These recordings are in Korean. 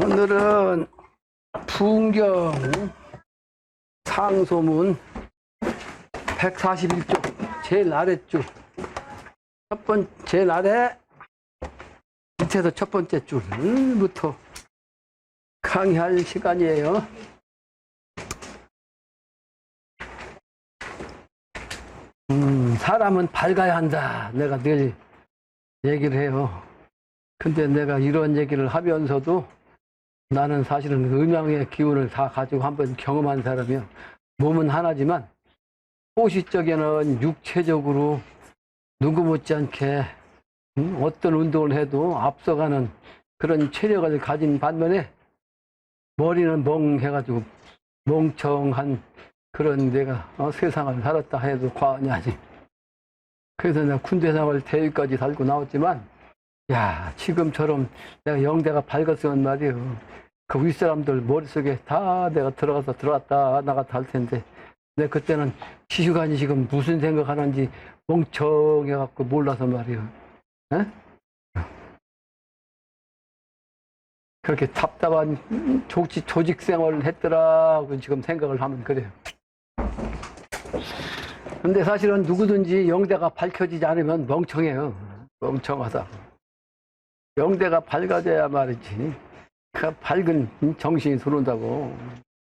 오늘은 풍경 상소문 141쪽 제일 아래줄 제일 아래 밑에서 첫 번째 줄부터 강의할 시간이에요. 사람은 밝아야 한다. 내가 늘 얘기를 해요. 근데 내가 이런 얘기를 하면서도 나는 사실은 음양의 기운을 다 가지고 한번 경험한 사람이요. 몸은 하나지만 소시적에는 육체적으로 누구 못지않게 어떤 운동을 해도 앞서가는 그런 체력을 가진 반면에 머리는 멍해가지고 멍청한 그런 내가 세상을 살았다 해도 과언이 아니. 그래서 내가 군대 생활 대위까지 달고 나왔지만 야, 지금처럼 내가 영대가 밝았으면 말이에요. 그 윗사람들 머릿속에 다 내가 들어갔다 나갔다 할 텐데, 내가 그때는 지휘관이 지금 무슨 생각하는지 멍청해갖고 몰라서 말이에요. 에? 그렇게 답답한 조직 생활을 했더라고 지금 생각을 하면 그래요. 근데 사실은 누구든지 영대가 밝혀지지 않으면 멍청해요. 멍청하다. 영대가 밝아져야 말이지. 그 밝은 정신이 들어온다고.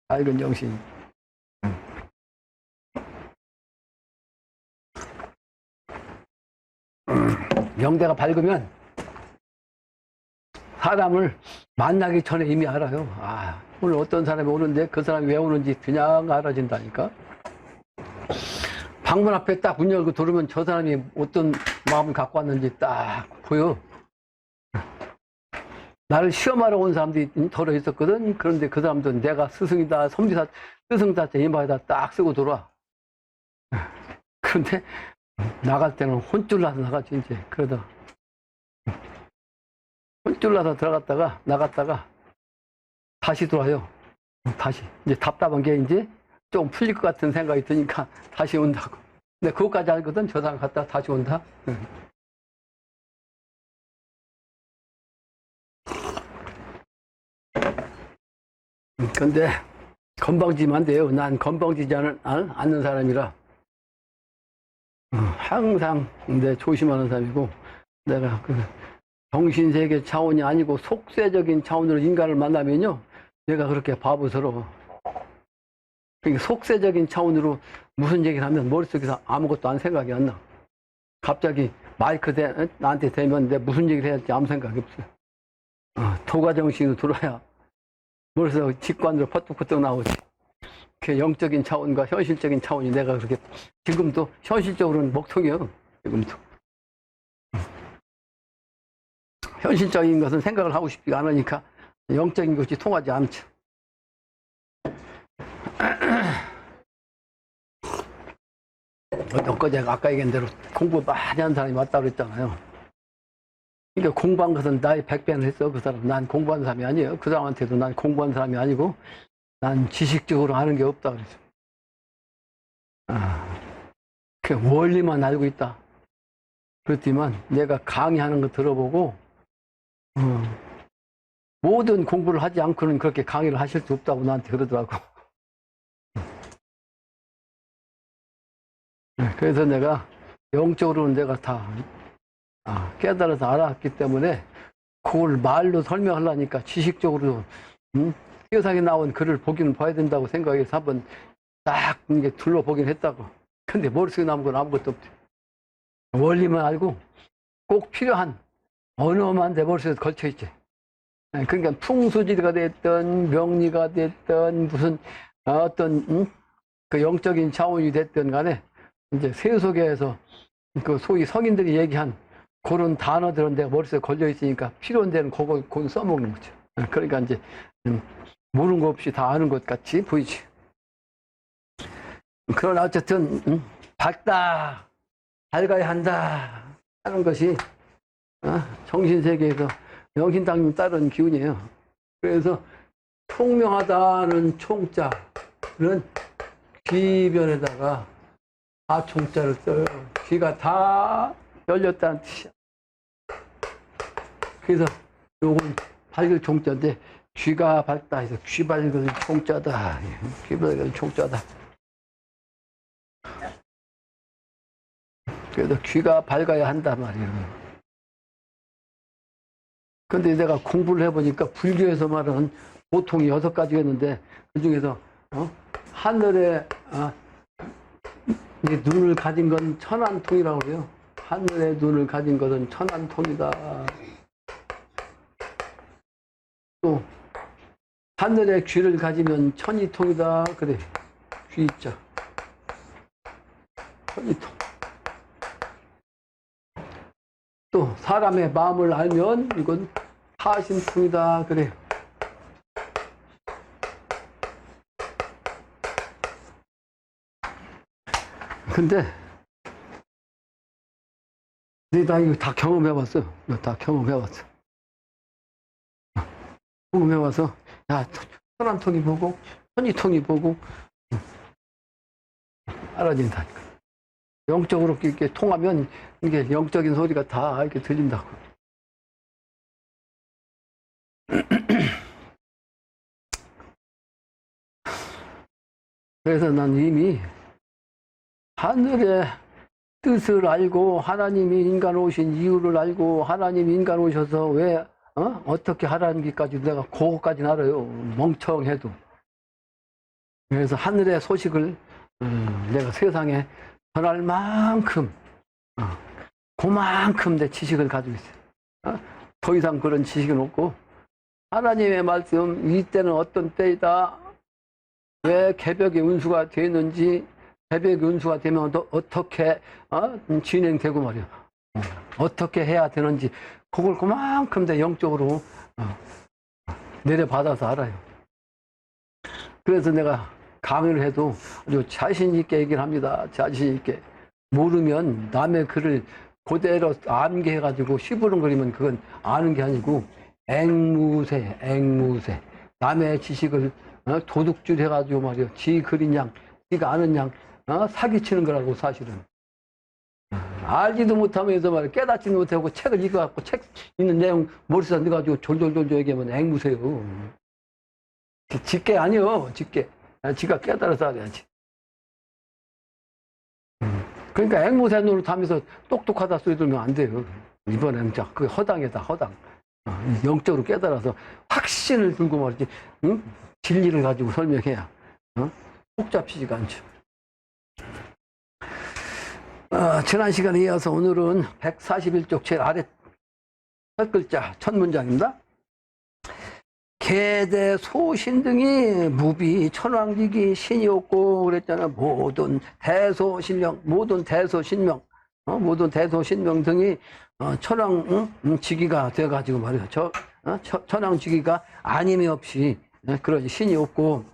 밝은 정신. 영대가 밝으면 사람을 만나기 전에 이미 알아요. 아, 오늘 어떤 사람이 오는데 그 사람이 왜 오는지 그냥 알아진다니까. 방문 앞에 딱 문 열고 들어오면 저 사람이 어떤 마음을 갖고 왔는지 딱 보여. 나를 시험하러 온 사람들이 덜어 있었거든. 그런데 그 사람들은 내가 스승이다, 스승자한테 이마에다 딱 쓰고 들어와. 그런데 나갈 때는 혼쭐 나서 나가지, 이제. 그러다. 혼쭐 나서 들어갔다가, 나갔다가, 다시 들어와요. 다시. 이제 답답한 게 이제 좀 풀릴 것 같은 생각이 드니까 다시 온다고. 근데 그것까지 알거든. 저 사람 갔다가 다시 온다. 근데 건방지면 안 돼요. 난 건방지지 않는 사람이라 항상 내 조심하는 사람이고, 내가 그 정신세계 차원이 아니고 속세적인 차원으로 인간을 만나면요, 내가 그렇게 바보스러워. 그러니까 속세적인 차원으로 무슨 얘기를 하면 머릿속에서 아무것도 안 생각이 안 나. 갑자기 마이크 나한테 대면 내가 무슨 얘기를 해야 할지 아무 생각이 없어요. 도가정신으로 들어야 머릿속에 직관으로 퍼뜩퍼뜩 나오지. 그 영적인 차원과 현실적인 차원이 내가 그렇게, 지금도 현실적으로는 먹통이에요. 지금도. 현실적인 것은 생각을 하고 싶지가 않으니까 영적인 것이 통하지 않죠. 엊그제 아까 얘기한 대로 공부 많이 하는 사람이 왔다고 그랬잖아요. 그러니까 공부한 것은 나의 100배는 했어, 그 사람. 난 공부한 사람이 아니에요. 그 사람한테도 난 공부한 사람이 아니고, 난 지식적으로 아는 게 없다 그랬어. 그 원리만 알고 있다. 그렇지만 내가 강의하는 거 들어보고, 모든 공부를 하지 않고는 그렇게 강의를 하실 수 없다고 나한테 그러더라고. 그래서 내가 영적으로는 내가 다 깨달아서 알았기 때문에 그걸 말로 설명하려니까 지식적으로 세상에 나온 글을 보기는 봐야 된다고 생각해서 한번 딱 이게 둘러보긴 했다고. 근데 머릿속에 남은 건 아무것도 없죠. 원리만 알고 꼭 필요한 언어만 내 머릿속에 걸쳐있지. 그러니까 풍수지리가 됐든 명리가 됐든 무슨 어떤 그 영적인 차원이 됐든 간에 이제 세속에서 그 소위 성인들이 얘기한 그런 단어들은 내가 머릿속에 걸려 있으니까 필요한 데는 그건 써먹는 거죠. 그러니까 이제 모르는 거 없이 다 아는 것 같이 보이지. 그러나 어쨌든 밝다, 밝아야 한다 하는 것이 정신세계에서 영신당님 따른 기운이에요. 그래서 총명하다는 총자는 귀변에다가 총자를 써요. 귀가 다 열렸다는 뜻이야. 그래서 요건 밝을 종자인데 귀가 밝다 해서 귀 밝을 종자다. 귀 밝을 종자다. 그래서 귀가 밝아야 한단 말이에요. 근데 내가 공부를 해보니까 불교에서 말하는 보통이 6가지였는데 그 중에서 하늘에 이제 눈을 가진 건 천안통이라고 그래요. 하늘에 눈을 가진 것은 천안통이다. 또 하늘에 귀를 가지면 천이통이다. 그래. 귀 있죠. 천이통. 또 사람의 마음을 알면 이건 사심통이다. 그래. 근데 내가 이거 다 경험해봤어. 이거 다 경험해봤어. 경험해봐서 야 천안통이 보고 천이통이 보고 알아진다니까. 영적으로 이렇게 통하면 이게 영적인 소리가 다 이렇게 들린다고. 그래서 난 이미 하늘의 뜻을 알고 하나님이 인간 오신 이유를 알고 하나님이 인간 오셔서 왜 어떻게 하라는지까지 내가 그거까지는 알아요. 멍청해도. 그래서 하늘의 소식을 내가 세상에 전할 만큼 그만큼 내 지식을 가지고 있어요. 더 이상 그런 지식은 없고 하나님의 말씀 이때는 어떤 때이다. 왜 개벽의 운수가 되는지 개벽의 운수가 되면 어떻게 진행되고 말이야. 어떻게 해야 되는지 그걸 그만큼 내 영적으로 내려받아서 알아요. 그래서 내가 강의를 해도 아주 자신 있게 얘기를 합니다. 자신 있게. 모르면 남의 글을 그대로 암기해가지고 시부름거리면 그건 아는 게 아니고 앵무새, 앵무새. 남의 지식을 도둑질 해가지고 말이야. 지 글인 양, 지가 아는 양 사기치는 거라고 사실은. 알지도 못하면서 말이야. 깨닫지도 못하고 책을 읽어갖고 책 있는 내용 머릿속에 넣어가지고 졸졸졸졸 얘기하면 앵무새요. 직계 아니요, 직계. 지가 깨달아서 알아야지. 그러니까 앵무새 노릇 하면서 똑똑하다 소리 들으면 안 돼요. 이번에는 진짜 그게 허당이다, 허당. 영적으로 깨달아서 확신을 들고 말이지, 응? 진리를 가지고 설명해야 꼭 잡히지가 않죠. 지난 시간에 이어서 오늘은 141쪽 제일 아래 첫 글자, 첫 문장입니다. 개대 소신 등이 무비 천왕지기 신이 없고 그랬잖아. 모든 대소신명, 모든 대소신명, 모든 대소신명 등이 천왕지기가 되어가지고 말이야. 천왕지기가 아님이 없이 그런 신이 없고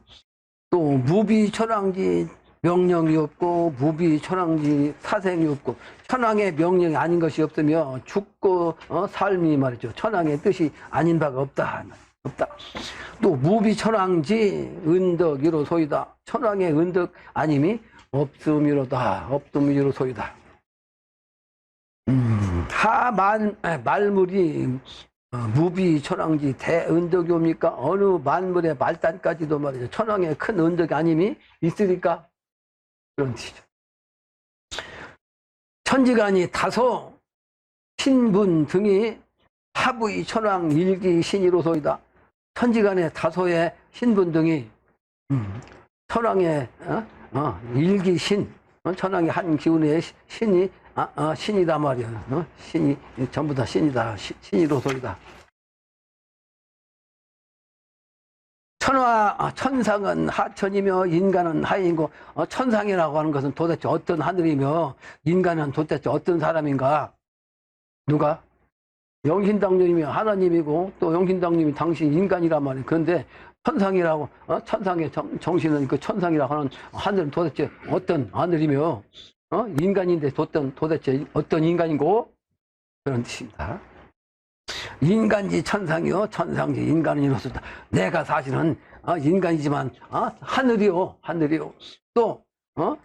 또 무비 천왕지 명령이 없고 무비 천왕지 사생이 없고 천왕의 명령이 아닌 것이 없으며 죽고 삶이 말이죠. 천왕의 뜻이 아닌 바가 없다. 없다. 또 무비 천왕지 은덕이로 소이다. 천왕의 은덕 아님이 없음이로다. 없음이로 소이다. 말물이 무비 천왕지 대은덕이 옵니까? 어느 만물의 말단까지도 말이죠. 천왕의 큰 은덕이 아님이 있으니까 그런 뜻이죠. 천지간이 다소 신분 등이 하부이 천왕 일기 신이로소이다. 천지간의 다소의 신분 등이 천왕의 일기 신, 천왕의 한 기운의 신이 신이다 말이야. 신이 전부 다 신이다. 신이로소이다. 천상은 하천이며 인간은 하인이고 천상이라고 하는 것은 도대체 어떤 하늘이며 인간은 도대체 어떤 사람인가? 누가? 영신당님이 하나님이고 또 영신당님이 당신 인간이란 말이에요. 그런데 천상이라고 천상의 정신은 그 천상이라고 하는 하늘은 도대체 어떤 하늘이며 인간인데 도대체 어떤 인간이고 그런 뜻입니다. 인간지 천상이요 천상지 인간이로서다. 내가 사실은 인간이지만 하늘이요 하늘이요 또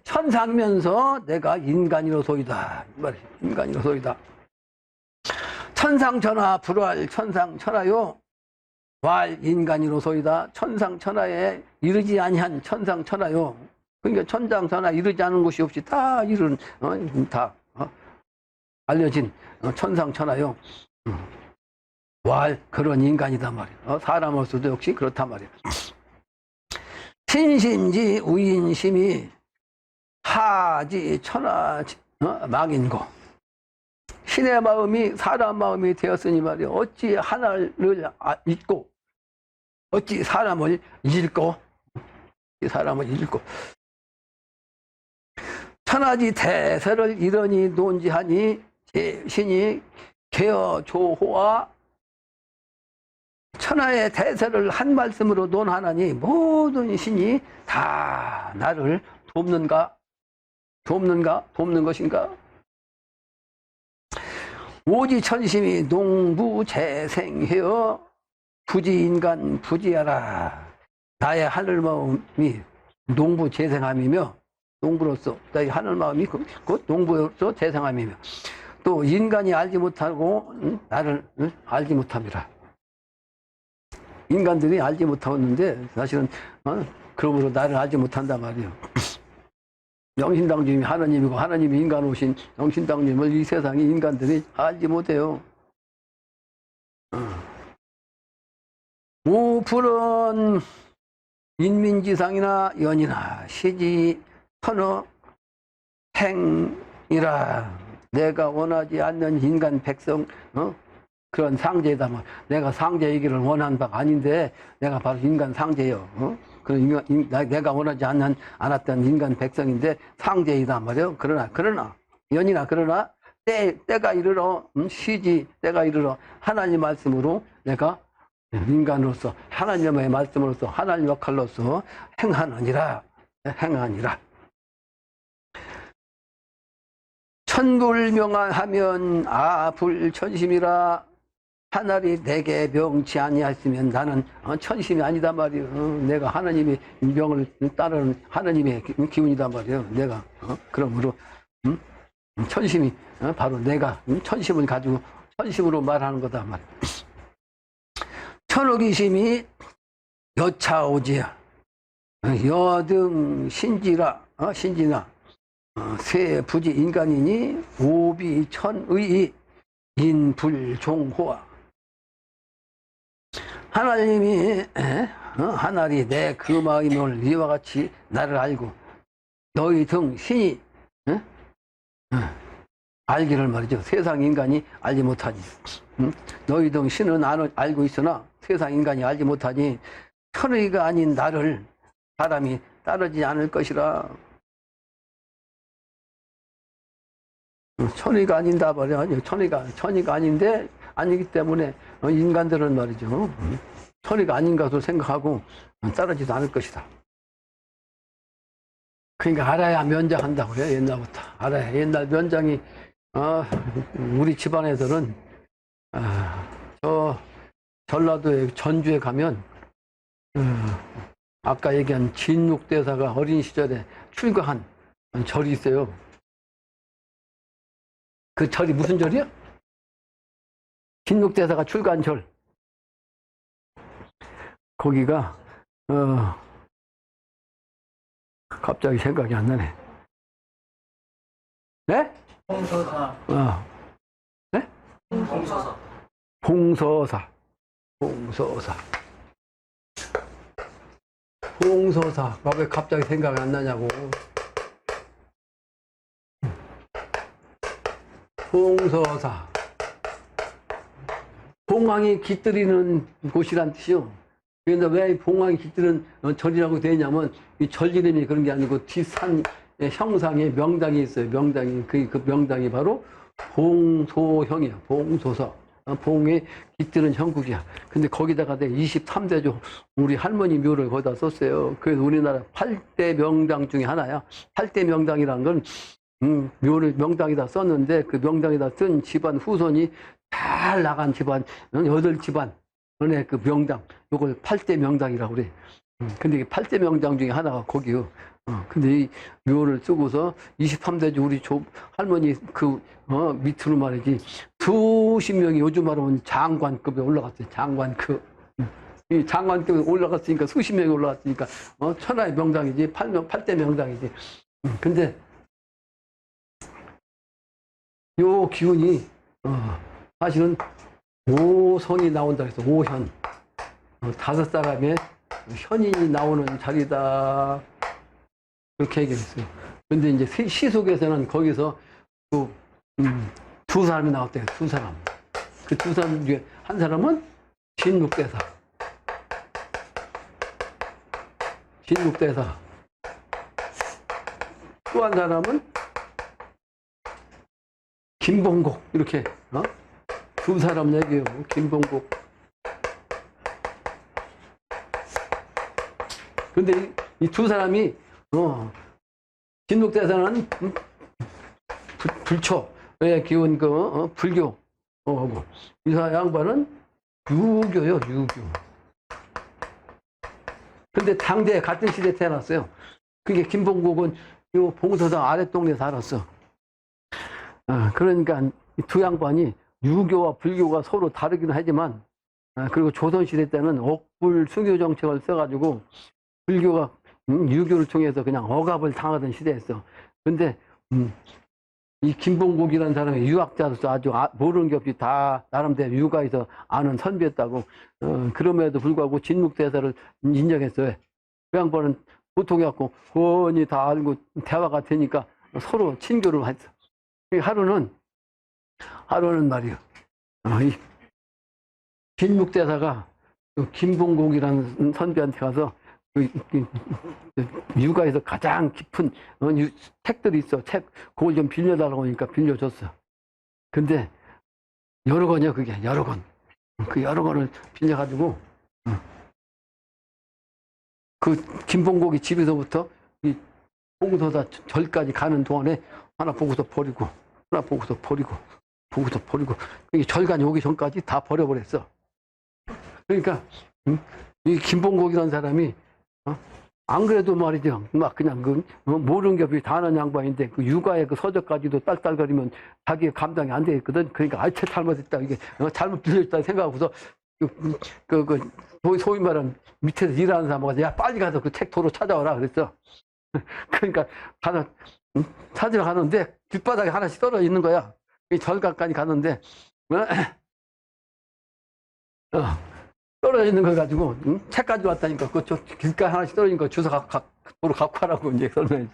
천상이면서 내가 인간이로소이다. 인간이로소이다. 천상천하 불활 천상천하요 왈 인간이로소이다. 천상천하에 이르지 아니한 천상천하요. 그러니까 천상천하 이르지 않은 곳이 없이 다 이른 알려진 천상천하요. 왈 그런 인간이다 말이야. 사람으로서도 역시 그렇단 말이야. 신심지 우인심이 하지 천하 망인고. 신의 마음이 사람 마음이 되었으니 말이야. 어찌 하나를 잊고 어찌 사람을 잊고 천하지 대세를 이러니 논지하니 신이 개어 조호와 천하의 대세를 한 말씀으로 논하나니 모든 신이 다 나를 돕는 것인가? 오지 천심이 농부 재생하여 부지인간 부지하라. 나의 하늘 마음이 농부 재생함이며 농부로서 나의 하늘 마음이 곧 농부로서 재생함이며 또 인간이 알지 못하고 나를 알지 못함이라. 인간들이 알지 못하는데 사실은 그러므로 나를 알지 못한단 말이에요. 영신당주님이 하나님이고 하나님이 인간 오신 영신당주님을 이 세상의 인간들이 알지 못해요. 우풀은 인민지상이나 연이나 시지 선어 행이라. 내가 원하지 않는 인간 백성 그런 상제다. 내가 상제 얘기를 원하는 바가 아닌데 내가 바로 인간 상제요. 내가 원하지 않았던 인간 백성인데 상제이다 말이요. 그러나 연이나 그러나 때가 이르러 시지 때가 이르러 하나님 말씀으로 내가 인간으로서 하나님의 말씀으로서 하나님 역할로서 행하느니라. 천불명하면 아불천심이라. 하늘이 내게 명치 아니하시면 나는 천심이 아니다 말이요. 내가 하나님의 명을 따르는 하나님의 기운이다 말이요. 내가 그러므로 천심이 바로 내가 천심을 가지고 천심으로 말하는 거다 말이요. 천호기심이 여차오지야 여등 신지나 세 부지 인간이니 오비 천의 인불종호와. 하나님이 하나님 내 그 마음을 이와 같이 나를 알고 너희 등 신이 알기를 말이죠. 세상 인간이 알지 못하니 너희 등 신은 알고 있으나 세상 인간이 알지 못하니 천의가 아닌 나를 사람이 따르지 않을 것이라. 천의가 아닌다 말이야. 아니, 천의가 아닌데 아니기 때문에 인간들은 말이죠. 천의가 아닌 것으로 생각하고 따르지도 않을 것이다. 그러니까 알아야 면장한다고요. 옛날부터 알아야. 옛날 면장이 우리 집안에서는 저 전라도에 전주에 가면 아까 얘기한 진육대사가 어린 시절에 출가한 절이 있어요. 그 절이 무슨 절이야? 진육대사가 출가한 절. 거기가 갑자기 생각이 안 나네. 네? 봉서사. 네? 봉서사. 봉서사가 왜 갑자기 생각이 안 나냐고. 봉서사. 봉황이 깃들이는 곳이란 뜻이요. 그런데 왜 봉황이 깃드는 절이라고 되냐면 이 절 이름이 그런 게 아니고 뒷산 형상에 명당이 있어요. 명당이 그 명당이 바로 봉소형이에요. 봉소서. 봉에 깃드는 형국이야. 근데 거기다가 23대조 우리 할머니 묘를 거기다 썼어요. 그래서 우리나라 8대 명당 중에 하나야. 8대 명당이라는 건 묘를 명당에다 썼는데 그 명당에다 쓴 집안 후손이 잘 나간 집안 8집안 은의 그 명당 요걸 8대 명당이라고 그래. 근데 이게 8대 명당 중에 하나가 거기요. 근데 이 묘를 쓰고서 23대주 우리 할머니 밑으로 말이지 수십 명이 요즘 말하면 장관급에 올라갔어요. 장관급. 이 장관급 올라갔으니까 수십 명이 올라갔으니까 천하의 명당이지 팔대 명당이지. 근데 요 기운이 사실은 오선이 나온다 그래서 오현 다섯 사람의 현인이 나오는 자리다 그렇게 얘기했어요. 근데 이제 시속에서는 거기서 두 사람이 나왔대요. 두 사람. 그 두 사람 중에 한 사람은 진묵대사. 진묵대사. 또 한 사람은 김봉국. 이렇게 두 사람 얘기예요. 김봉국. 근데 이 두 사람이 진묵대사는 불초의 기운 불교 하고 이 양반은 유교요 유교. 근데 당대 같은 시대에 태어났어요. 그게 김봉국은 요 봉서당 아랫동네에 살았어. 그러니까 이 두 양반이 유교와 불교가 서로 다르긴 하지만 그리고 조선시대 때는 억불 수교 정책을 써가지고 불교가 유교를 통해서 그냥 억압을 당하던 시대였어. 근데 이 김봉국이라는 사람이 유학자로서 아주 모르는 게 없이 다 나름대로 유가에서 아는 선비였다고. 그럼에도 불구하고 진묵대사를 인정했어요. 그 양반은 보통이었고 훤히 다 알고 대화가 되니까 서로 친교를 했어. 하루는 말이요. 이 진묵대사가 김봉국이라는 선비한테 가서 유가에서 가장 깊은 책들이 있어. 책 그걸 좀 빌려달라고 하니까 빌려줬어. 근데 여러 권이요. 그게 여러 권. 그 여러 권을 빌려가지고 그 김봉국이 집에서부터 이 봉서사 절까지 가는 동안에 하나 보고서 버리고 하나 보고서 버리고 보고서 버리고 이게 절간이 오기 전까지 다 버려버렸어. 그러니까 이 김봉국이라는 사람이 안 그래도 말이죠. 막 그냥 모르는 게 없이 다 아는 양반인데 그 육아의 그 서적까지도 딸딸거리면 자기 감당이 안 되겠거든. 그러니까 아이차 잘못했다. 이게 잘못 빌려줬다 생각하고서 소위 말하는 밑에서 일하는 사람하고 야 빨리 가서 그 책 도로 찾아와라 그랬어. 그러니까 가서 찾으러 가는데 길바닥에 하나씩 떨어져 있는 거야. 절간까지 갔는데 떨어져 있는 걸 가지고 책 가지고 왔다니까 그저 길가에 하나씩 떨어진 거 주워 도로 갖고 가라고 이제 설명했어.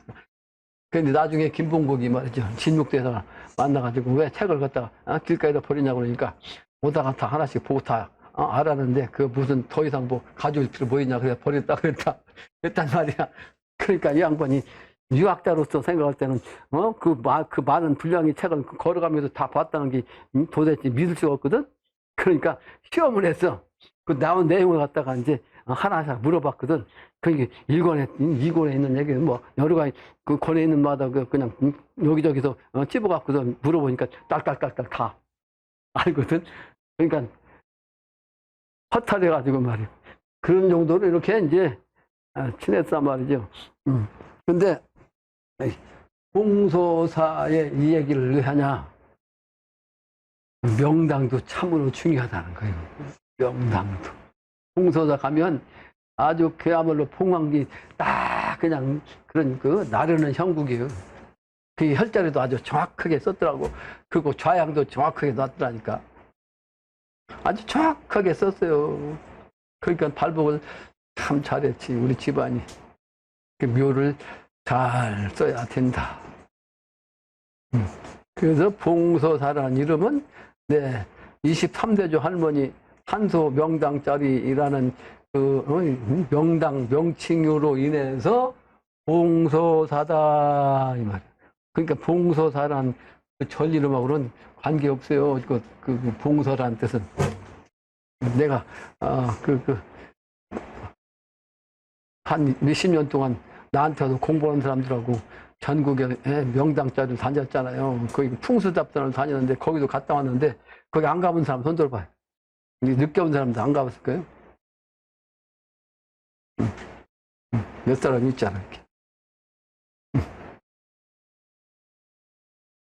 근데 나중에 김봉국이 말이죠. 진묵대사 만나가지고 왜 책을 갖다가 길가에다 버리냐고 그러니까 오다가 다 하나씩 보고 다 알았는데 그 무슨 더 이상 뭐 가져올 필요 뭐 있냐 그래 버렸다 그랬단 말이야. 그러니까 이 양반이 유학자로서 생각할 때는 그 많은 분량의 책을 걸어가면서 다 봤다는 게 도대체 믿을 수가 없거든. 그러니까 시험을 했어. 그 나온 내용을 갖다가 이제 하나씩 물어봤거든. 그게 1권에 있는 얘기 뭐 여러 가지 그 권에 있는 마다 그냥 여기저기서 찝어갖고서 물어보니까 딸딸딸딸 다 알거든. 그러니까 허탈해가지고 말이야. 그런 정도로 이렇게 이제 친했단 말이죠. 근데 봉서사의 이 얘기를 왜 하냐? 명당도 참으로 중요하다는 거예요. 명당도. 봉서사 가면 아주 그야말로 봉황기 딱 그냥 그런 나르는 형국이에요. 그 혈자리도 아주 정확하게 썼더라고. 그리고 좌양도 정확하게 놨더라니까. 아주 정확하게 썼어요. 그러니까 발복을 참 잘했지, 우리 집안이. 그 묘를 잘 써야 된다. 그래서 봉서사라는 이름은 23대조 할머니 한소 명당짜리라는 그 명당 명칭으로 인해서 봉서사다 이 말이야. 그러니까 봉서사란 그 절 이름하고는 관계 없어요. 그 봉서라는 뜻은 내가 한 몇십 년 동안 나한테도 공부하는 사람들하고 전국에 명당자들 다녔잖아요. 거기 풍수잡단을 다녔는데 거기도 갔다 왔는데 거기 안 가본 사람 손 들어봐요. 늦게 온 사람도 안 가봤을 거예요. 몇 사람 있잖아 이렇게.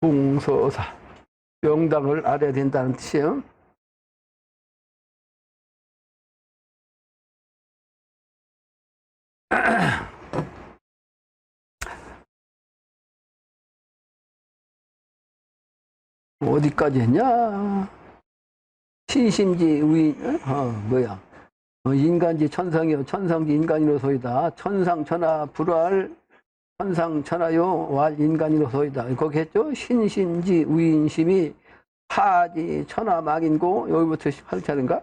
봉서사 명당을 알아야 된다는 뜻이에요. 어디까지 했냐? 신심지 우인, 뭐야? 인간지 천상이요. 천상지 인간이로소이다. 천상천하 불활 천상천하요 왈 인간이로소이다. 거기 했죠? 신심지 우인심이 하지 천하망인고 여기부터 18차인가?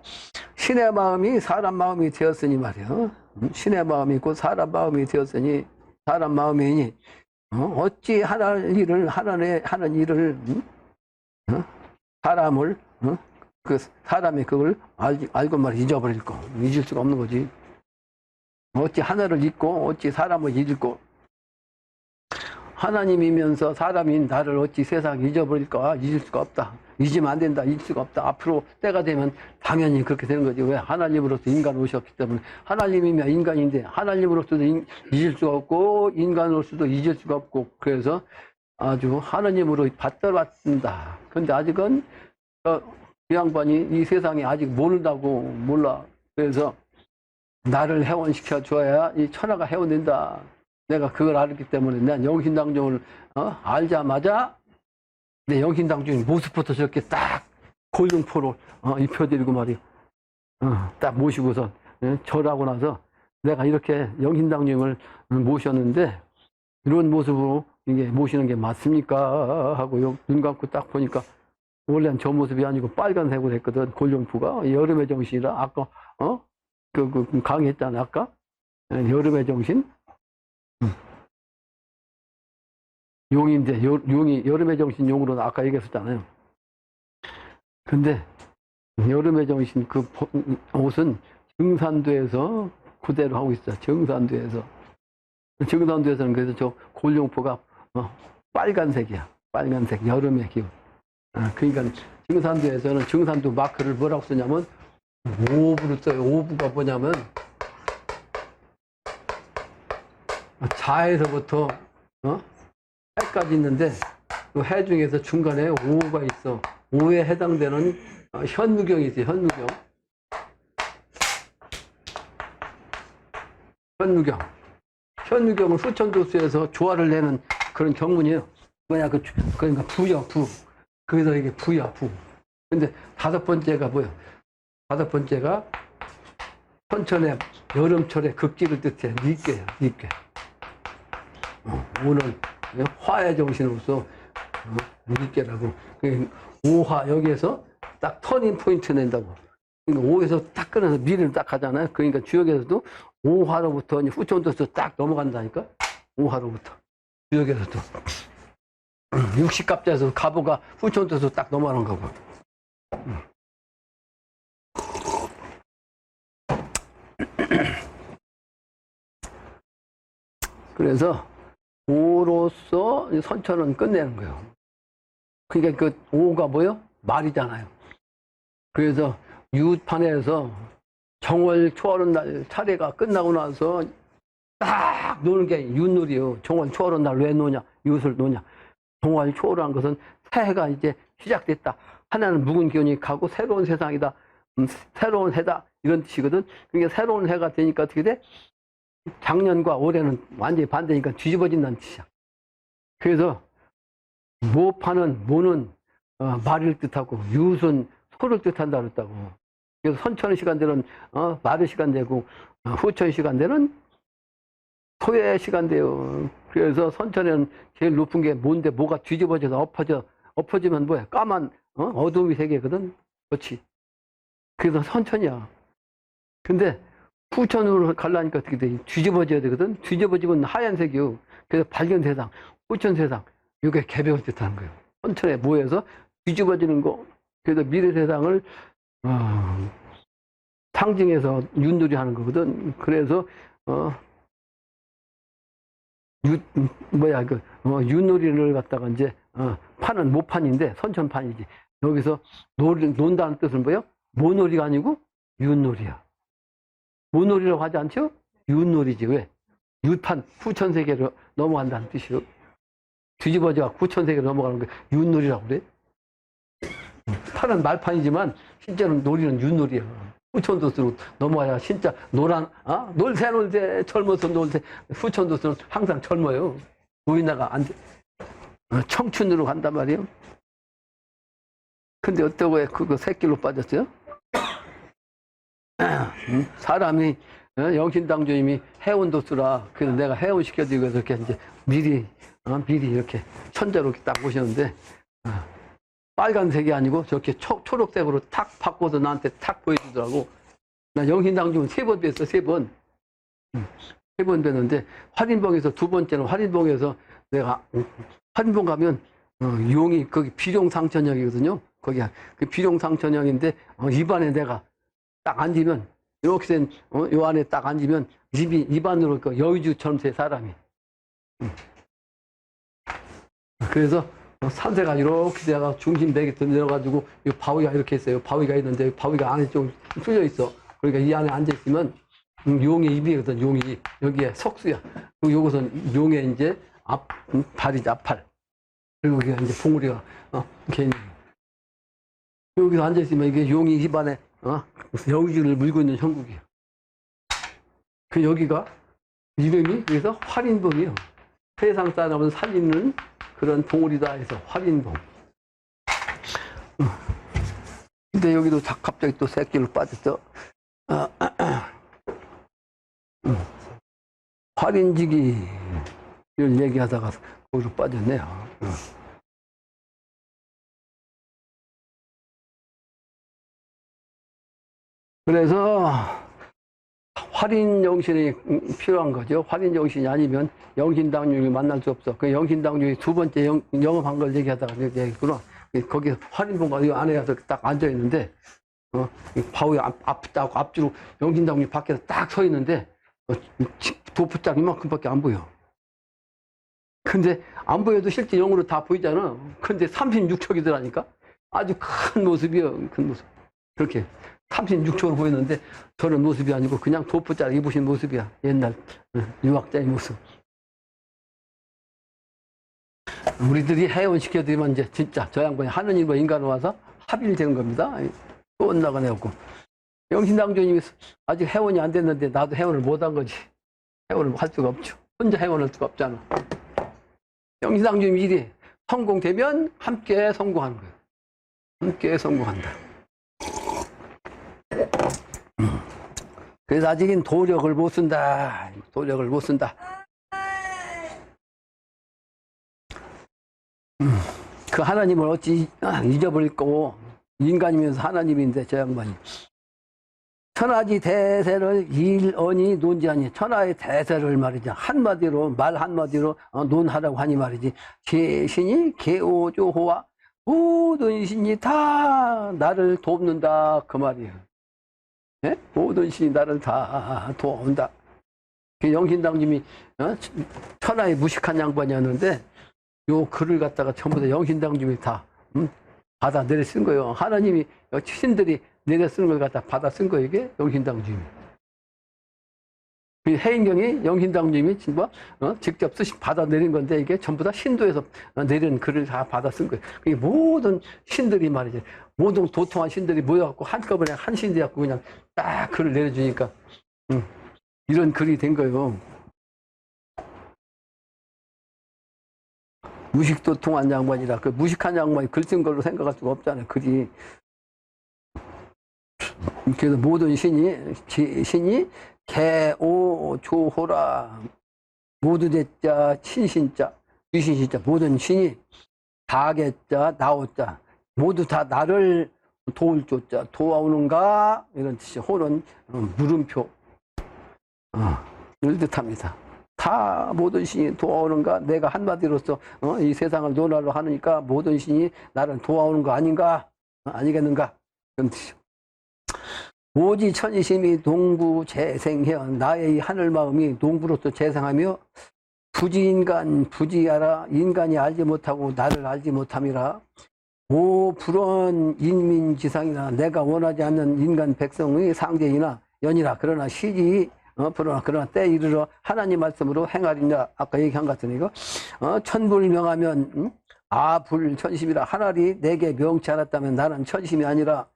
신의 마음이 사람 마음이 되었으니 말이요. 신의 마음이 곧 사람 마음이 되었으니 사람 마음이니 어찌 하는 일을 사람을 그 사람이 그걸 알고 말 잊어버릴고 잊을 수가 없는 거지. 어찌 하나를 잊고 어찌 사람을 잊을고 하나님이면서 사람인 나를 어찌 세상 잊어버릴까? 잊을 수가 없다. 잊으면 안 된다. 잊을 수가 없다. 앞으로 때가 되면 당연히 그렇게 되는 거지. 왜? 하나님으로서 인간 오셨기 때문에. 하나님이면 인간인데 하나님으로서도 잊을 수가 없고 인간으로서도 잊을 수가 없고 그래서 아주 하나님으로 받들어왔습니다. 근데 아직은 이 양반이 이 세상에 아직 모른다고 몰라. 그래서 나를 해원시켜 줘야 이 천하가 해원된다. 내가 그걸 알았기 때문에 난 영신당중을 알자마자 내 영신당중의 모습부터 저렇게 딱 골룡포로 입혀드리고 말이야. 딱 모시고서 절하고 나서 내가 이렇게 영신당중을 모셨는데 이런 모습으로 이게 모시는 게 맞습니까? 하고 눈 감고 딱 보니까 원래는 저 모습이 아니고 빨간색으로 했거든. 골룡포가 여름의 정신이라 아까 그 강의했잖아. 아까 여름의 정신. 용인데 용이 여름의 정신 용으로는 아까 얘기했었잖아요. 근데 여름의 정신 그 옷은 정산도에서 그대로 하고 있어. 정산도에서는 그래서 저 골룡포가 빨간색이야. 빨간색 여름의 기운. 그러니까 정산도에서는 정산도 마크를 뭐라고 쓰냐면 오부로 써요. 오부가 뭐냐면 자에서부터 해까지 있는데 그 해 중에서 중간에 오가 있어. 오에 해당되는 현무경이 있어요. 현무경은 후천도수에서 조화를 내는 그런 경문이에요. 그러니까 부야 부. 그래서 이게 부야 부. 근데 다섯 번째가 뭐야? 다섯 번째가 천천의 여름철의 극지를 뜻해. 니께야 니께. 오늘 화의 정신으로서 니께라고. 오화 여기에서 딱 터닝 포인트 낸다고. 그러니까 오에서 딱 끊어서 미를 딱 하잖아요. 그러니까 주역에서도 오화로부터 후천도수 딱 넘어간다니까. 오화로부터 주역에서도 60갑자에서 가보가 후천도수 딱 넘어가는 거고. 그래서 오로서 선천은 끝내는 거예요. 그러니까 그 오가 뭐요? 말이잖아요. 그래서 유판에서 정월 초하는 날 차례가 끝나고 나서 딱 노는 게 윷놀이요. 정월 초하는 날 왜 노냐? 윷을 노냐? 정월 초하는 것은 새해가 이제 시작됐다. 하나는 묵은 기운이 가고 새로운 세상이다. 새로운 해다. 이런 뜻이거든. 그러니까 새로운 해가 되니까 어떻게 돼? 작년과 올해는 완전히 반대니까 뒤집어진다는 뜻이야. 그래서 모는 말을 뜻하고 윷은 소를 뜻한다 그랬다고. 그래서 선천 시간대는 말의 시간대고 후천 시간대는 소의 시간대요. 그래서 선천에는 제일 높은 게 뭔데 뭐가 뒤집어져서 엎어지면 뭐야? 까만 어둠이 세계거든. 그렇지. 그래서 선천이야. 근데 후천으로 가려니까 어떻게 돼? 뒤집어져야 되거든. 뒤집어지면 하얀색이요. 그래서 밝은 세상, 후천 세상. 이게 개벽을 뜻하는 거예요. 선천에 모여서 뒤집어지는 거. 그래서 미래 세상을 상징해서 윷놀이 하는 거거든. 그래서 윷놀이를 갖다가 이제 판은 모판인데 선천판이지. 여기서 논다는 뜻은 뭐예요? 모놀이가 아니고 윷놀이야. 모놀이라고 하지 않죠? 윷놀이지. 왜? 윷판 후천세계로 넘어간다는 뜻이요. 뒤집어져 후천세계로 넘어가는 게 윷놀이라고 그래. 판은 말판이지만 실제로는 놀이는 윷놀이야. 후천도수로 넘어야 진짜 놀새 젊어서 놀새. 후천도수는 항상 젊어요. 우리나라가 안 돼. 청춘으로 간단 말이에요. 근데 어쩌고 그거 새끼로 빠졌어요? 사람이 영신당주님이 해운도수라 그래서 내가 해운시켜드리고 해서 이렇게 이제 미리 이렇게 천자로 이렇게 딱 오셨는데 빨간색이 아니고 저렇게 초록색으로 탁 바꿔서 나한테 탁 보여주더라고. 나 영신당주님 3번 뵀어, 3번. 3번 뵀는데 활인봉에서 두 번째는 활인봉에서 내가 활인봉 가면 용이 거기 비룡상천역이거든요. 거기 그 비룡상천역인데 입안에 내가 딱 앉으면 이렇게 된 요 안에 딱 앉으면 입안으로 그 여의주처럼 돼 사람이. 그래서 산세가 이렇게 돼가 중심 베개도 내려가지고 이 바위가 이렇게 있어요. 바위가 있는데 바위가 안에 좀 뚫려 있어. 그러니까 이 안에 앉아 있으면 용의 입이거든. 용이 여기에 석수야. 그리고 요것은 용의 이제 발이지 앞팔. 그리고 이게 이제 봉우리가 이렇게 있는. 여기서 앉아 있으면 이게 용이 입안에 여의주를 물고 있는 형국이에요. 그 여기가 이름이 그래서 활인봉이에요. 세상 사람을 살리는 그런 봉우리다 해서 활인봉. 근데 여기도 갑자기 또 새끼로 빠졌죠. 활인지기를 얘기하다가 거기로 빠졌네요. 그래서 활인정신이 필요한 거죠. 활인정신이 아니면 영신당중을 만날 수 없어. 그 영신당중이 두 번째 영업한 걸 얘기하다가 얘기했구나. 거기 활인봉가 이 안에 가서 딱 앉아 있는데, 바위 앞주로 영신당중이 밖에서 딱 서 있는데, 도프짝 이만큼밖에 안 보여. 근데 안 보여도 실제 영으로 다 보이잖아. 근데 36척이더라니까? 아주 큰 모습이요. 큰 모습. 그렇게. 36척으로 보이는데 저런 모습이 아니고 그냥 도프짝 입으신 모습이야. 옛날 유학자의 모습. 우리들이 해원시켜드리면 이제 진짜 저 양반이 하느님과 인간으로 와서 합일된 겁니다. 또 나가내고. 영신당주님이 아직 해원이 안 됐는데 나도 해원을 못 한 거지. 해원을 할 수가 없죠. 혼자 해원할 수가 없잖아. 영신당주님 일이 성공되면 함께 성공하는 거예요. 함께 성공한다. 그래서 아직은 도력을 못 쓴다. 도력을 못 쓴다. 그 하나님을 어찌 잊어버릴 거고, 인간이면서 하나님인데 저 양반이. 천하지 대세를 일언이 논지하니, 천하의 대세를 말이죠. 한마디로, 말 한마디로 논하라고 하니 말이지. 신이 개오조호와 모든 신이 다 나를 돕는다. 그 말이에요. 네? 모든 신이 나를 다 도와온다. 영신당님이 천하의 무식한 양반이었는데 요 글을 갖다가 전부 다 영신당님이 다 받아 내려 쓴 거예요. 하나님이 신들이 내려 쓰는 걸 갖다 받아 쓴 거예요. 이게 영신당님이. 그 해인경이 영신당님이 직접 받아 내린 건데 이게 전부 다 신도에서 내린 글을 다 받아 쓴 거예요. 그게 모든 신들이 말이죠. 모든 도통한 신들이 모여갖고 한꺼번에 한 신이 갖고 그냥 딱 글을 내려주니까 이런 글이 된 거예요. 무식도통한 양반이라 그 무식한 양반이 글 쓴 걸로 생각할 수가 없잖아요. 글이. 그래서 모든 신이 개오조호라 모두 대자 친신자 귀신신자 모든 신이 다개자 나오자 모두 다 나를 도울 조자 도와오는가 이런 뜻이 호는 물음표 이럴 듯합니다. 다 모든 신이 도와오는가 내가 한마디로서 이 세상을 논하려 하니까 모든 신이 나를 도와오는 거 아닌가 아니겠는가 그런 뜻이죠. 오지 천이심이 동부 재생해 나의 하늘 마음이 동부로서 재생하며 부지인간 부지하라 인간이 알지 못하고 나를 알지 못함이라 오 불언 인민지상이나 내가 원하지 않는 인간 백성의 상제이나 연이라 그러나 시지 그러나 때 이르러 하나님 말씀으로 행하리냐 아까 얘기한 것 같은 이거 천불명하면 불천심이라 하나님 내게 명치 않았다면 나는 천심이 아니라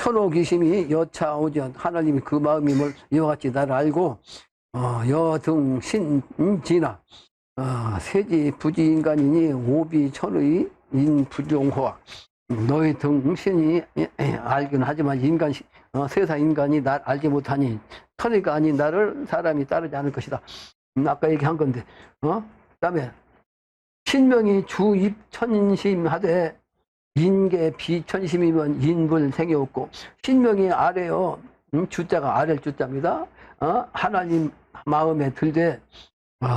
천호기심이 여차오지 하나님이 그 마음임을 이와 같이 나를 알고 여등 신지나 세지 부지인간이니 오비천의 인부종호와 너희 등신이 알긴 하지만 세상 인간이 날 알지 못하니 천의가 아닌 나를 사람이 따르지 않을 것이다. 아까 얘기한 건데 그다음에 신명이 주입천심하되 인계 비천심이면 인불생이 없고 신명이 아래요. 주자가 아래일 주자입니다. 하나님 마음에 들되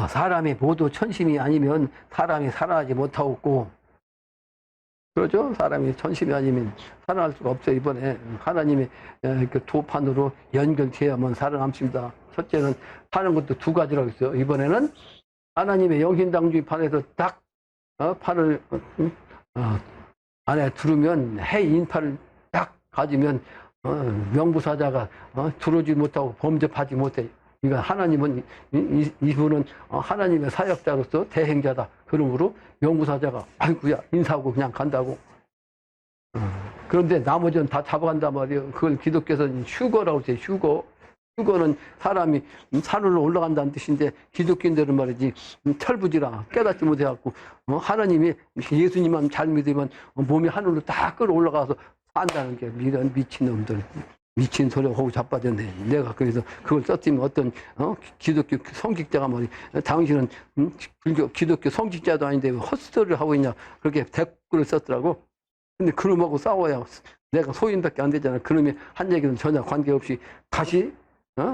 사람이 모두 천심이 아니면 사람이 살아나지 못하고 그러죠. 사람이 천심이 아니면 살아날 수가 없어요. 이번에 하나님의 그 도판으로 연결되어야만 살아남습니다. 첫째는 사는 것도 두 가지라고 했어요. 이번에는 하나님의 영신당주의 판에서 딱 판을 안에 두르면 해인판을 딱 가지면 명부사자가 들어오지 못하고 범접하지 못해. 그러니까 하나님은 이분은 하나님의 사역자로서 대행자다. 그러므로 명부사자가 아이고야 인사하고 그냥 간다고. 그런데 나머지는 다 잡아간단 말이에요. 그걸 기독교에서는 휴거라고 해요. 휴거는 사람이 산으로 올라간다는 뜻인데 기독교인들은 말이지 철부지라 깨닫지 못해갖고 하나님이 예수님만 잘 믿으면 몸이 하늘로 딱 끌어올라가서 산다는 게 이런 미친놈들. 미친 소리가 하고 자빠졌네. 내가 그래서 그걸 썼으면 어떤 기독교 성직자가 말이 당신은 기독교 성직자도 아닌데 왜 헛소리를 하고 있냐 그렇게 댓글을 썼더라고. 근데 그놈하고 싸워야 내가 소인밖에 안 되잖아. 그놈이 한 얘기는 전혀 관계없이 다시